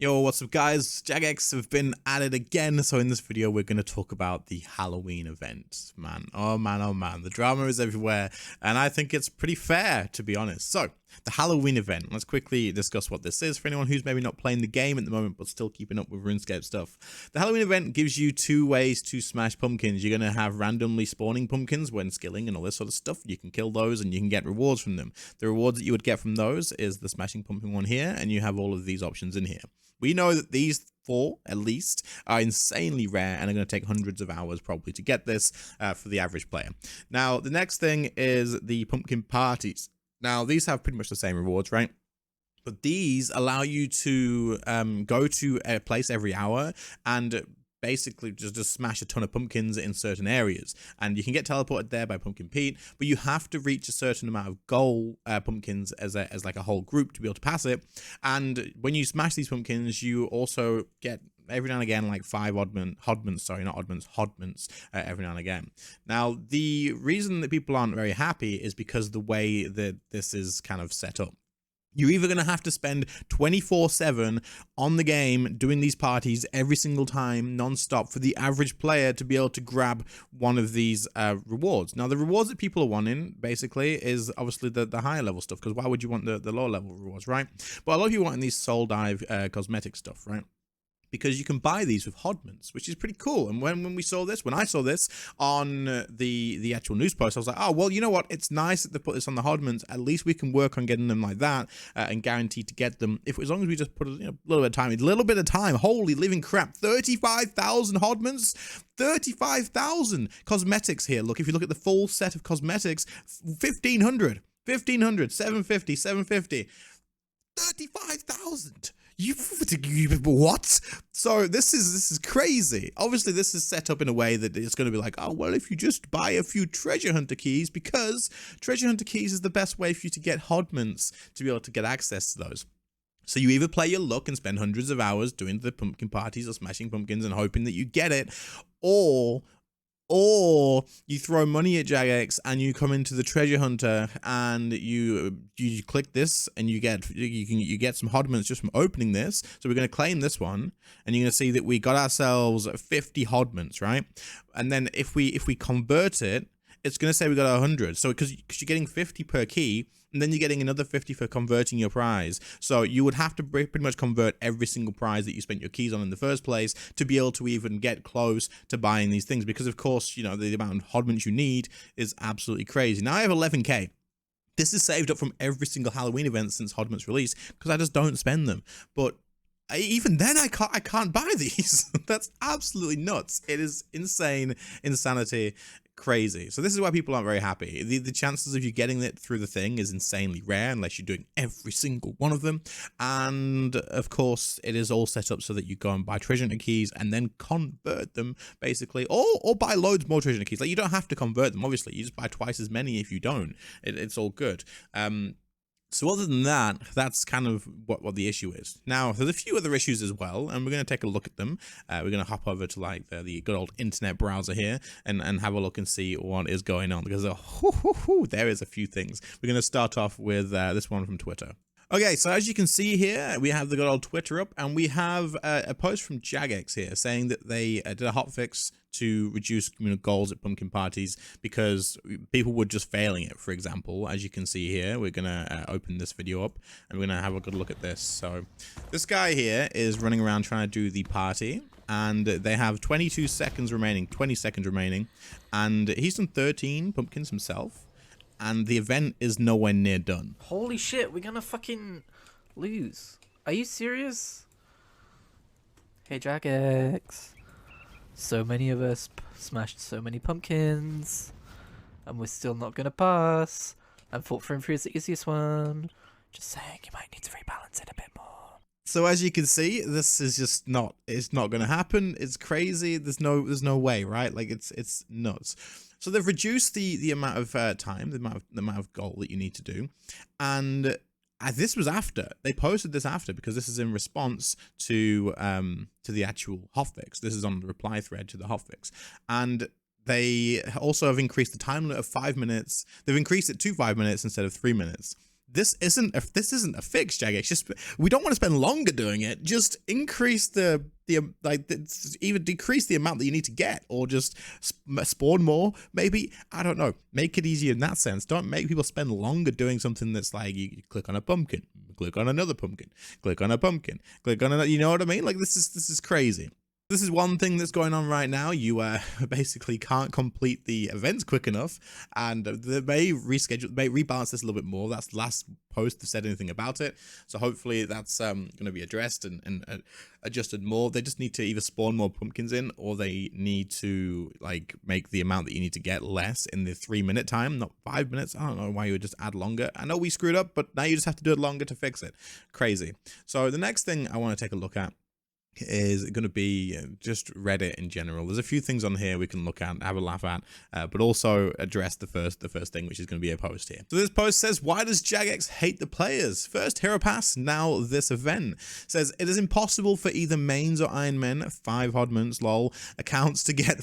Yo, what's up guys? JAGEX have been at it again. So in this video, we're going to talk about the Halloween event. Man, oh man. The drama is everywhere. And I think it's pretty fair, to be honest. So the Halloween event, let's quickly discuss what this is for anyone who's maybe not playing the game at the moment, but still keeping up with RuneScape stuff. The Halloween event gives you two ways to smash pumpkins. You're going to have randomly spawning pumpkins when skilling and all this sort of stuff. You can kill those and you can get rewards from them. The rewards that you would get from those is the smashing pumpkin one here, and you have all of these options in here. We know that these four, at least, are insanely rare and are going to take hundreds of hours probably to get this for the average player. Now, the next thing is the pumpkin parties. Now, these have pretty much the same rewards, right? But these allow you to go to a place every hour and basically just smash a ton of pumpkins in certain areas, and you can get teleported there by Pumpkin Pete, but you have to reach a certain amount of goal pumpkins as like a whole group to be able to pass it. And when you smash these pumpkins, you also get every now and again like 5 hodments every now and again. Now, the reason that people aren't very happy is because the way that this is kind of set up. You're either going to have to spend 24/7 on the game doing these parties every single time non-stop for the average player to be able to grab one of these rewards. Now, the rewards that people are wanting basically is obviously the higher level stuff, because why would you want the lower level rewards, right? But a lot of you wanting these soul dive cosmetic stuff, right? Because you can buy these with hodments, which is pretty cool. And when I saw this on the actual news post, I was like, oh, well, you know what? It's nice that they put this on the hodments. At least we can work on getting them like that and guaranteed to get them as long as we just put a little bit of time. Holy living crap. 35,000 hodments, 35,000 cosmetics here. Look, if you look at the full set of cosmetics, 1,500, 750, 750, 35,000. You what? So this is crazy. Obviously, this is set up in a way that it's going to be like, oh, well, if you just buy a few treasure hunter keys, because treasure hunter keys is the best way for you to get hodments to be able to get access to those. So you either play your luck and spend hundreds of hours doing the pumpkin parties or smashing pumpkins and hoping that you get it, or you throw money at JAGEX and you come into the treasure hunter and you click this and you get some hodments just from opening this. So we're going to claim this one, and you're going to see that we got ourselves 50 hodments, right? And then if we convert it, it's going to say we got 100. So because you're getting 50 per key, and then you're getting another 50 for converting your prize. So you would have to pretty much convert every single prize that you spent your keys on in the first place to be able to even get close to buying these things. Because of course, you know, the amount of hodments you need is absolutely crazy. Now I have 11k. This is saved up from every single Halloween event since hodments release, because I just don't spend them. But even then, I can't buy these. That's absolutely nuts. It is insane, insanity, crazy. So this is why people aren't very happy. The chances of you getting it through the thing is insanely rare unless you're doing every single one of them. And of course, it is all set up so that you go and buy treasure hunter keys and then convert them basically, or buy loads more treasure hunter keys. Like, you don't have to convert them, obviously. You just buy twice as many if you don't. It's all good. So other than that, that's kind of what the issue is. Now, there's a few other issues as well, and we're going to take a look at them. We're going to hop over to like the good old internet browser here and have a look and see what is going on, because there is a few things. We're going to start off with this one from Twitter. Okay, so as you can see here, we have the good old Twitter up, and we have a post from JAGEX here saying that they did a hotfix to reduce goals at pumpkin parties because people were just failing it. For example, as you can see here, we're gonna open this video up and we're gonna have a good look at this. So this guy here is running around trying to do the party, and they have 20 seconds remaining, and he's done 13 pumpkins himself. And the event is nowhere near done. Holy shit, we're gonna fucking lose. Are you serious? Hey, JAGEX. So many of us smashed so many pumpkins, and we're still not gonna pass. And Fort Frame 3 is the easiest one. Just saying, you might need to rebalance it a bit more. So as you can see, this is just it's not gonna happen. It's crazy. There's no way, right? Like, it's nuts. So they've reduced the amount of time, the amount of goal that you need to do, and this was after they posted this because this is in response to the actual hotfix. This is on the reply thread to the hotfix, and they also have increased the time limit of 5 minutes. They've increased it to 5 minutes instead of 3 minutes. this isn't a fix, Jagex. Just we don't want to spend longer doing it. Just increase even decrease the amount that you need to get, or just spawn more. Maybe, I don't know. Make it easier in that sense. Don't make people spend longer doing something that's like you click on a pumpkin, click on another pumpkin, click on a pumpkin, click on another. You know what I mean? Like this is crazy. This is one thing that's going on right now. You basically can't complete the events quick enough, and they may rebalance this a little bit more. That's the last post that said anything about it. So hopefully that's going to be addressed and adjusted more. They just need to either spawn more pumpkins in, or they need to like make the amount that you need to get less in the 3-minute time, not 5 minutes. I don't know why you would just add longer. I know we screwed up, but now you just have to do it longer to fix it. Crazy. So the next thing I want to take a look at is going to be just Reddit in general. There's a few things on here we can look at, have a laugh at, but also address the first thing, which is going to be a post here. So this post says, why does JAGEX hate the players? First hero pass, now this event. Says it is impossible for either mains or Iron Men, 5 hodments, lol, accounts to get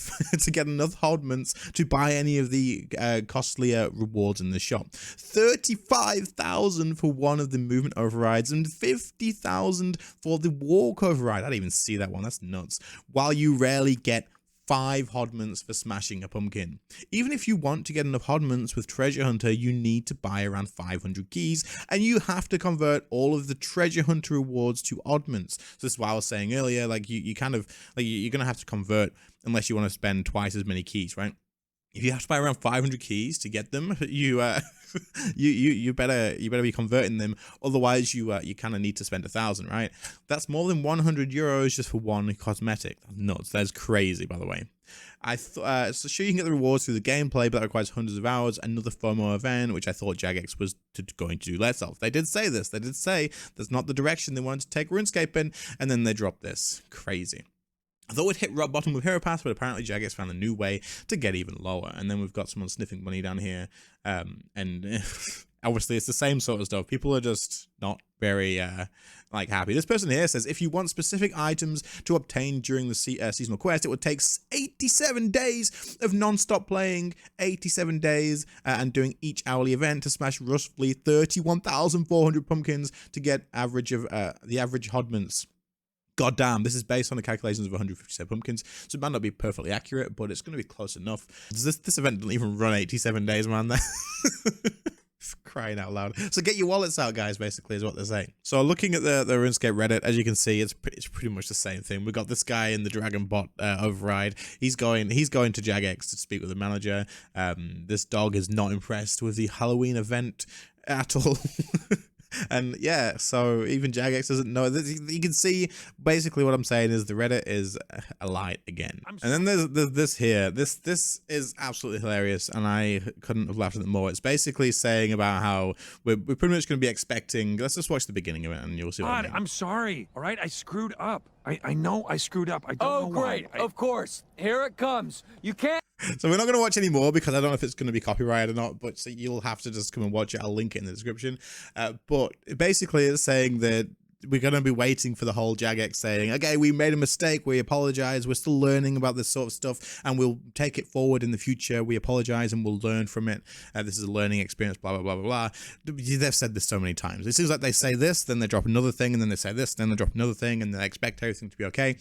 enough hodments to buy any of the costlier rewards in the shop. 35,000 for one of the movement overrides and 50,000 for the walk override. I didn't even see that one. That's nuts. While you rarely get 5 hodments for smashing a pumpkin. Even if you want to get enough hodments with Treasure Hunter, you need to buy around 500 keys, and you have to convert all of the Treasure Hunter rewards to oddments. So this is why I was saying earlier, like you kind of like you're gonna have to convert unless you want to spend twice as many keys, right? If you have to buy around 500 keys to get them, you better be converting them. Otherwise, you kind of need to spend 1,000, right? That's more than 100 euros just for one cosmetic. That's nuts. That's crazy, by the way. So sure, you can get the rewards through the gameplay, but that requires hundreds of hours. Another FOMO event, which I thought JAGEX was going to do less of. They did say this. They did say that's not the direction they wanted to take RuneScape in, and then they dropped this. Crazy. I thought we'd hit rock bottom with Hero Pass, but apparently JAGEX found a new way to get even lower. And then we've got someone sniffing money down here. And obviously it's the same sort of stuff. People are just not very like happy. This person here says, if you want specific items to obtain during the seasonal quest, it would take 87 days of non-stop playing, 87 days and doing each hourly event to smash roughly 31,400 pumpkins to get the average hodments. God damn, this is based on the calculations of 157 pumpkins, so it might not be perfectly accurate, but it's going to be close enough. This event doesn't even run 87 days, man. Crying out loud. So get your wallets out, guys, basically, is what they're saying. So looking at the RuneScape Reddit, as you can see, it's pretty much the same thing. We got this guy in the Dragon Bot override. He's going to JAGEX to speak with the manager. This dog is not impressed with the Halloween event at all. And yeah, so even JAGEX doesn't know. You can see basically what I'm saying is the Reddit is a light again. And then there's this here. This is absolutely hilarious, and I couldn't have laughed at it more. It's basically saying about how we're pretty much going to be expecting. Let's just watch the beginning of it, and you'll see what I mean. I'm sorry. All right, I screwed up. I know I screwed up. I don't know why. Oh, great. Of course. Here it comes. You can't. So we're not going to watch anymore because I don't know if it's going to be copyrighted or not, but so you'll have to just come and watch it. I'll link it in the description. But basically it's saying that we're going to be waiting for the whole JAGEX saying, okay, we made a mistake. We apologize. We're still learning about this sort of stuff and we'll take it forward in the future. We apologize and we'll learn from it. This is a learning experience, blah, blah, blah, blah, blah. They've said this so many times. It seems like they say this, then they drop another thing, and then they say this, then they drop another thing, and they expect everything to be okay.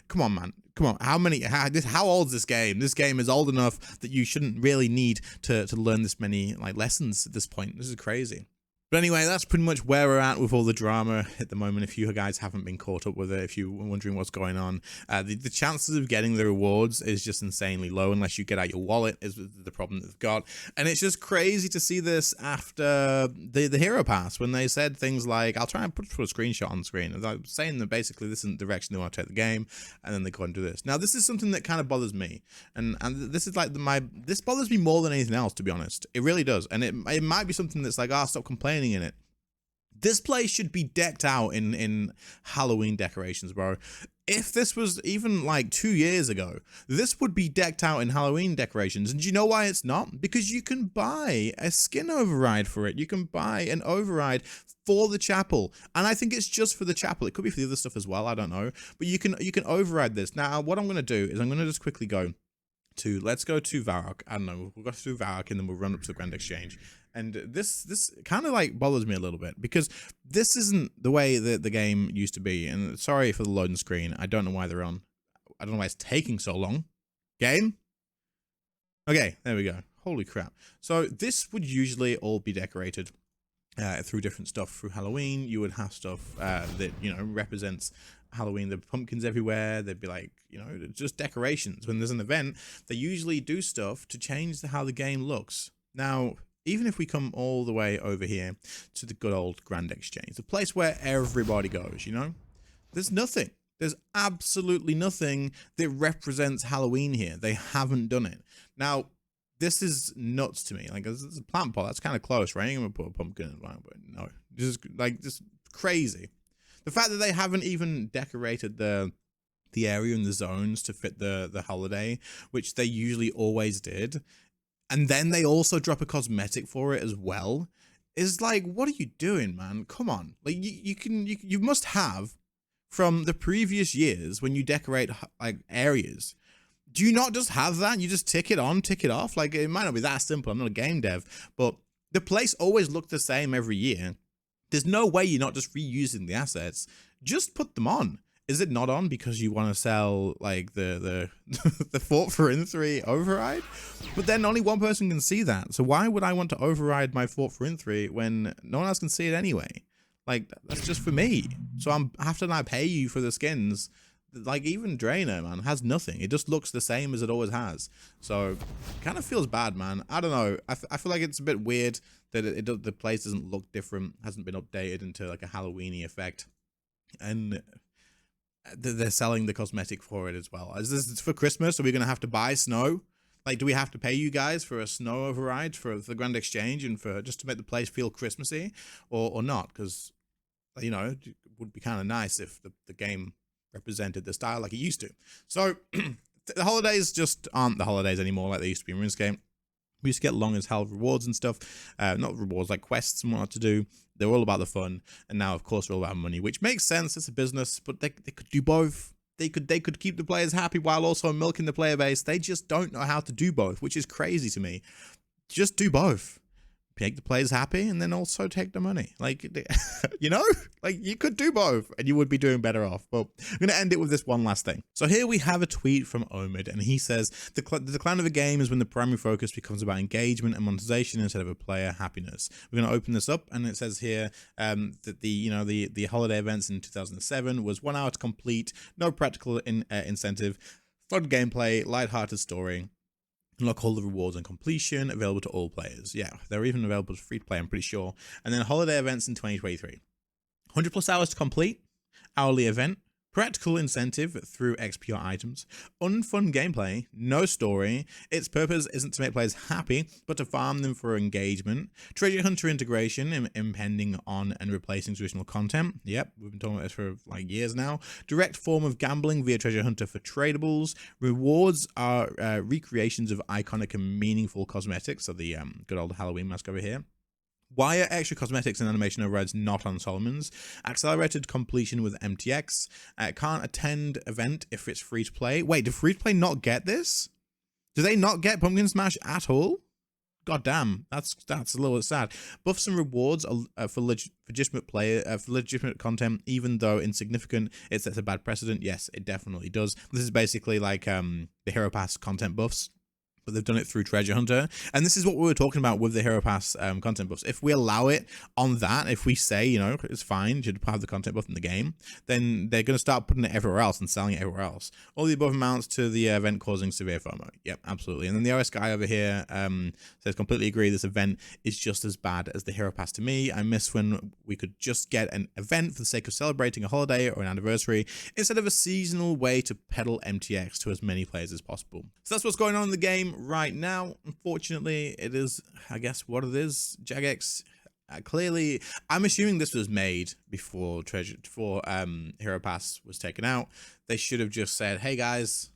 Come on, man. Come on. How old is this game? This game is old enough that you shouldn't really need to learn this many like lessons at this point. This is crazy. But anyway, that's pretty much where we're at with all the drama at the moment. If you guys haven't been caught up with it, if you're wondering what's going on, the chances of getting the rewards is just insanely low unless you get out your wallet is the problem that they've got. And it's just crazy to see this after the Hero Pass when they said things like, I'll try and put a screenshot on the screen. I'm saying that basically this isn't the direction they want to take the game, and then they go and do this. Now, this is something that kind of bothers me. And this is like this bothers me more than anything else, to be honest. It really does. And it might be something that's like, stop complaining in it. This place should be decked out in Halloween decorations, bro. If this was even like 2 years ago, this would be decked out in Halloween decorations. And do you know why it's not? Because you can buy a skin override for it. You can buy an override for the chapel. And I think it's just for the chapel. It could be for the other stuff as well. I don't know. But you can override this. Now, what I'm going to do is I'm going to just quickly go to, let's go to Varrock. I don't know, we'll go through Varrock and then we'll run up to the Grand Exchange. And this kind of like bothers me a little bit because this isn't the way that the game used to be. And sorry for the loading screen. I don't know why they're on. I don't know why it's taking so long. Game? Okay, there we go. Holy crap. So this would usually all be decorated through different stuff. Through Halloween, you would have stuff that, you know, represents Halloween. The pumpkins everywhere. They'd be like, you know, just decorations. When there's an event, they usually do stuff to change how the game looks. Now, even if we come all the way over here to the good old Grand Exchange, the place where everybody goes, you know, there's nothing. There's absolutely nothing that represents Halloween here. They haven't done it. Now, this is nuts to me. Like, this is a plant pot. That's kind of close, right? I'm going to put a pumpkin in the but no. This is, like, just crazy. The fact that they haven't even decorated the area and the zones to fit the holiday, which they usually always did, and then they also drop a cosmetic for it as well, is like, what are you doing, man? Come on. Like, you must have from the previous years when you decorate like areas. Do you not just have that? You just tick it on, tick it off? Like, it might not be that simple. I'm not a game dev, but the place always looked the same every year. There's no way you're not just reusing the assets. Just put them on. Is it not on because you want to sell like the the Fort for In 3 override? But then only one person can see that. So why would I want to override my Fort for In 3 when no one else can see it anyway? Like, that's just for me. So after I pay you for the skins, like even Drainer, man, has nothing. It just looks the same as it always has. So it kind of feels bad, man. I don't know. I feel like it's a bit weird that the place doesn't look different, hasn't been updated into like a Halloween-y effect. And they're selling the cosmetic for it as well. Is this for Christmas? Are we going to have to buy snow? Like, do we have to pay you guys for a snow override for the Grand Exchange and for just to make the place feel Christmassy or not? Because, you know, it would be kind of nice if the game represented the style like it used to. So the holidays just aren't the holidays anymore like they used to be in RuneScape. We used to get long as hell rewards and stuff, not rewards, like quests and what to do. They're all about the fun, and now of course they're all about money, which makes sense. It's a business, but they could do both. They could keep the players happy while also milking the player base. They just don't know how to do both, which is crazy to me. Just do both. Make the players happy and then also take the money. Like, you know, like you could do both and you would be doing better off. But I'm going to end it with this one last thing. So here we have a tweet from Omid, and he says, the decline of a game is when the primary focus becomes about engagement and monetization instead of a player happiness. We're going to open this up, and it says here that the holiday events in 2007 was 1 hour to complete, no practical incentive, fun gameplay, lighthearted story. Unlock all the rewards on completion, available to all players. Yeah, they're even available to free to play, I'm pretty sure. And then holiday events in 2023. 100 plus hours to complete, hourly event, practical incentive through XP or items, unfun gameplay, no story. Its purpose isn't to make players happy, but to farm them for engagement. Treasure hunter integration, impending on and replacing traditional content. Yep, we've been talking about this for like years now. Direct form of gambling via treasure hunter for tradables. Rewards are recreations of iconic and meaningful cosmetics. So the good old Halloween mask over here. Why are extra cosmetics and animation overrides not on Solomon's? Accelerated completion with MTX. Can't attend event if it's free to play. Wait, do free to play not get this? Do they not get Pumpkin Smash at all? God damn, that's a little bit sad. Buffs and rewards are for legitimate player for legitimate content, even though insignificant. It sets a bad precedent. Yes, it definitely does. This is basically like the Hero Pass content buffs, but they've done it through Treasure Hunter. And this is what we were talking about with the Hero Pass content buffs. If we allow it on that, if we say, you know, it's fine, you should have the content buff in the game, then they're going to start putting it everywhere else and selling it everywhere else. All the above amounts to the event causing severe FOMO. Yep, absolutely. And then the OS guy over here says, completely agree, this event is just as bad as the Hero Pass to me. I miss when we could just get an event for the sake of celebrating a holiday or an anniversary instead of a seasonal way to peddle MTX to as many players as possible. So that's what's going on in the game right now. Unfortunately, it is, I guess, what it is. JAGEX clearly, I'm assuming this was made before Hero Pass was taken out. They should have just said, hey guys,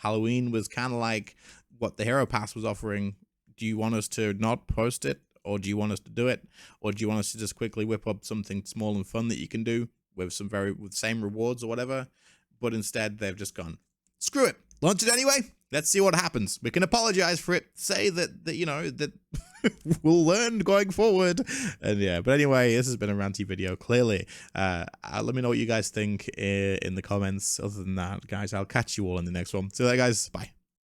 Halloween was kind of like what the Hero Pass was offering. Do you want us to not post it, or do you want us to do it, or do you want us to just quickly whip up something small and fun that you can do with with the same rewards or whatever? But instead they've just gone, screw it, launch it anyway. Let's see what happens. We can apologize for it. Say that you know, that we'll learn going forward. And yeah, but anyway, this has been a ranty video, clearly. Let me know what you guys think in the comments. Other than that, guys, I'll catch you all in the next one. See you later, guys. Bye.